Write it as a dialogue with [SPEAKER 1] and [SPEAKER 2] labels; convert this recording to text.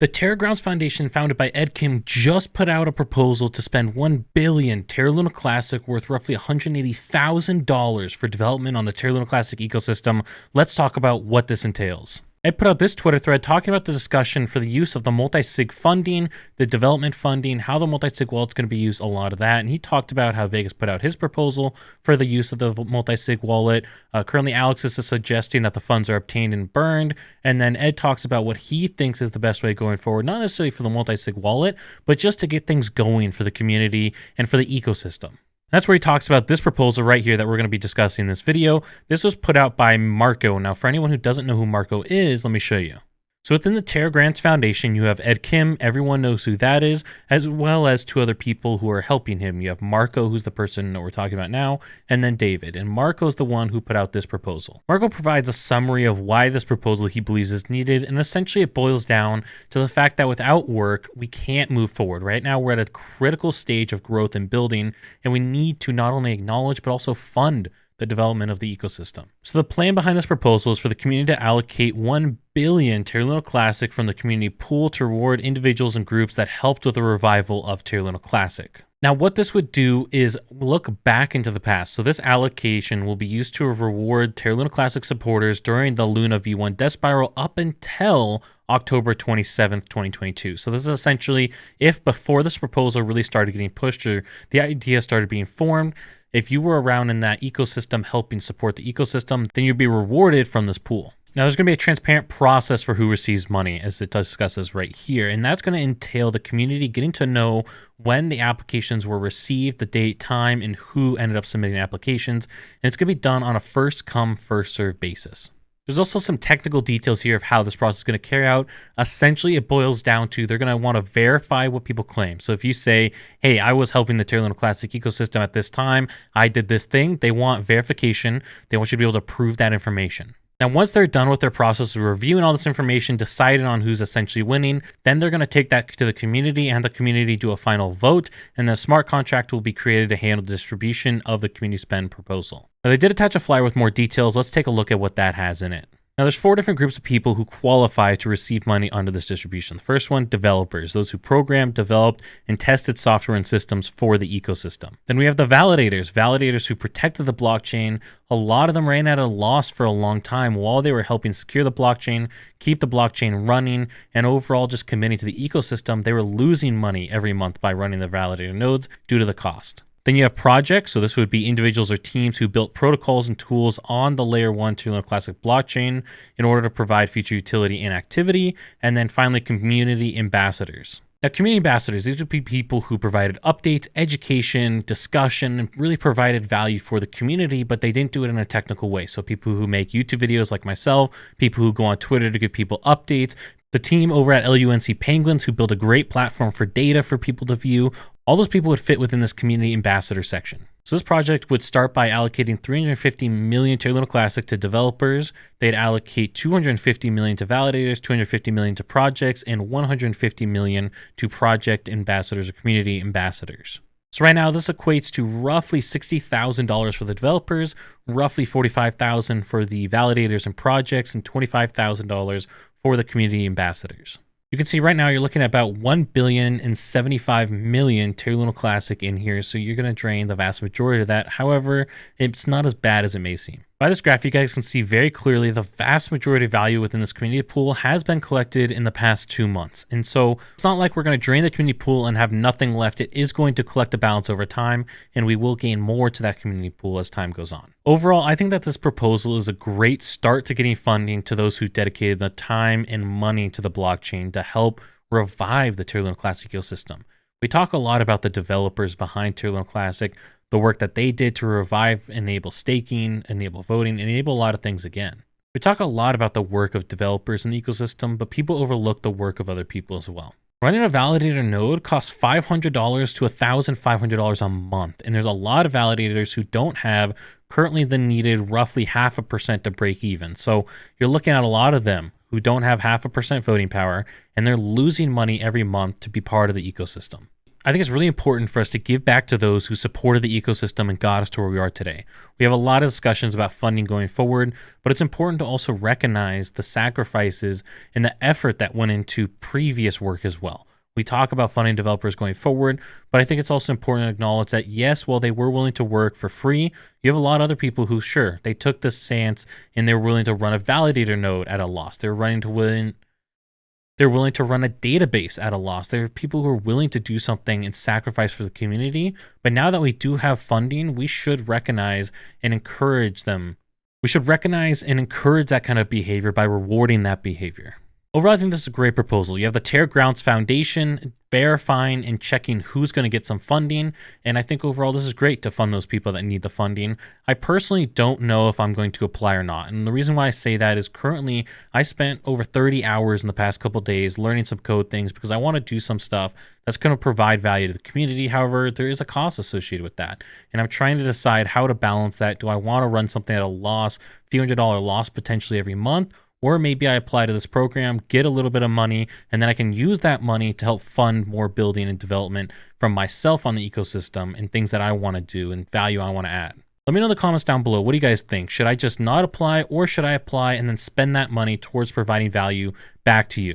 [SPEAKER 1] The Terra Grounds Foundation, founded by Ed Kim, just put out a proposal to spend $1 billion Terra Luna Classic, worth roughly $180,000 for development on the Terra Luna Classic ecosystem. Let's talk about what this entails. Ed put out this Twitter thread talking about the discussion for the use of the multi-sig funding, the development funding, how the multi-sig wallet's going to be used, a lot of that. And he talked about how Vegas put out his proposal for the use of the multi-sig wallet. Currently, Alex is suggesting that the funds are obtained and burned. And then Ed talks about what he thinks is the best way going forward, not necessarily for the multi-sig wallet, but just to get things going for the community and for the ecosystem. That's where he talks about this proposal right here that we're going to be discussing in this video. This was put out by Marco. Now, for anyone who doesn't know who Marco is, let me show you. So within the Terra Grants Foundation, you have Ed Kim, everyone knows who that is, as well as two other people who are helping him. You have Marco, who's the person that we're talking about now, and then David. And Marco's the one who put out this proposal. Marco provides a summary of why this proposal he believes is needed, and essentially it boils down to the fact that without work, we can't move forward. Right now, we're at a critical stage of growth and building, and we need to not only acknowledge, but also fund the development of the ecosystem. So the plan behind this proposal is for the community to allocate $1 billion Terra Luna Classic from the community pool to reward individuals and groups that helped with the revival of Terra Luna Classic. Now, what this would do is look back into the past. So this allocation will be used to reward Terra Luna Classic supporters during the Luna V1 death spiral up until October 27th, 2022. So this is essentially if before this proposal really started getting pushed or the idea started being formed, if you were around in that ecosystem helping support the ecosystem, then you'd be rewarded from this pool. Now, there's going to be a transparent process for who receives money, as it discusses right here, and that's going to entail the community getting to know when the applications were received, the date, time, and who ended up submitting applications, and it's going to be done on a first-come, first-served basis. There's also some technical details here of how this process is going to carry out. Essentially, it boils down to they're going to want to verify what people claim. So if you say, hey, I was helping the Terra Luna Classic ecosystem at this time, I did this thing, they want verification. They want you to be able to prove that information. Now, once they're done with their process of reviewing all this information, deciding on who's essentially winning, then they're going to take that to the community and the community do a final vote, and the smart contract will be created to handle the distribution of the community spend proposal. Now, they did attach a flyer with more details. Let's take a look at what that has in it. Now, there's 4 different groups of people who qualify to receive money under this distribution. The first one, developers, those who programmed, developed, and tested software and systems for the ecosystem. Then we have the validators who protected the blockchain. A lot of them ran at a loss for a long time while they were helping secure the blockchain, keep the blockchain running, and overall just committing to the ecosystem. They were losing money every month by running the validator nodes due to the cost. Then you have projects, so this would be individuals or teams who built protocols and tools on the Layer 1 Terra Luna Classic blockchain in order to provide future utility and activity. And then finally, community ambassadors. Now, community ambassadors, these would be people who provided updates, education, discussion, and really provided value for the community, but they didn't do it in a technical way. So people who make YouTube videos like myself, people who go on Twitter to give people updates, the team over at LUNC Penguins who built a great platform for data for people to view, all those people would fit within this community ambassador section. So this project would start by allocating 350 million Terra Luna Classic to developers. They'd allocate 250 million to validators, 250 million to projects, and 150 million to project ambassadors or community ambassadors. So right now, this equates to roughly $60,000 for the developers, roughly $45,000 for the validators and projects, and $25,000 for the community ambassadors. You can see right now you're looking at about 1,075 million Terra Luna Classic in here, so you're going to drain the vast majority of that. However, it's not as bad as it may seem. By this graph, you guys can see very clearly the vast majority of value within this community pool has been collected in the past 2 months. And so it's not like we're going to drain the community pool and have nothing left. It is going to collect a balance over time, and we will gain more to that community pool as time goes on. Overall, I think that this proposal is a great start to getting funding to those who dedicated the time and money to the blockchain to help revive the Terra Luna Classic ecosystem. We talk a lot about the developers behind Terra Luna Classic, the work that they did to revive, enable staking, enable voting, enable a lot of things again. We talk a lot about the work of developers in the ecosystem, but people overlook the work of other people as well. Running a validator node costs $500 to $1,500 a month, and there's a lot of validators who don't have currently the needed roughly 0.5% to break even. So you're looking at a lot of them who don't have 0.5% voting power, and they're losing money every month to be part of the ecosystem. I think it's really important for us to give back to those who supported the ecosystem and got us to where we are today. We have a lot of discussions about funding going forward, but it's important to also recognize the sacrifices and the effort that went into previous work as well. We talk about funding developers going forward, but I think it's also important to acknowledge that yes, while they were willing to work for free, you have a lot of other people who, sure, they took the stance and they were willing to run a validator node at a loss. They're willing to run a database at a loss. There are people who are willing to do something and sacrifice for the community. But now that we do have funding, we should recognize and encourage them. We should recognize and encourage that kind of behavior by rewarding that behavior. Overall, I think this is a great proposal. You have the Terra Grounds Foundation verifying and checking who's going to get some funding. And I think overall, this is great to fund those people that need the funding. I personally don't know if I'm going to apply or not. And the reason why I say that is currently I spent over 30 hours in the past couple of days learning some code things because I want to do some stuff that's going to provide value to the community. However, there is a cost associated with that. And I'm trying to decide how to balance that. Do I want to run something at a loss, few $100 loss potentially every month? Or maybe I apply to this program, get a little bit of money, and then I can use that money to help fund more building and development from myself on the ecosystem and things that I want to do and value I want to add. Let me know in the comments down below. What do you guys think? Should I just not apply, or should I apply and then spend that money towards providing value back to you?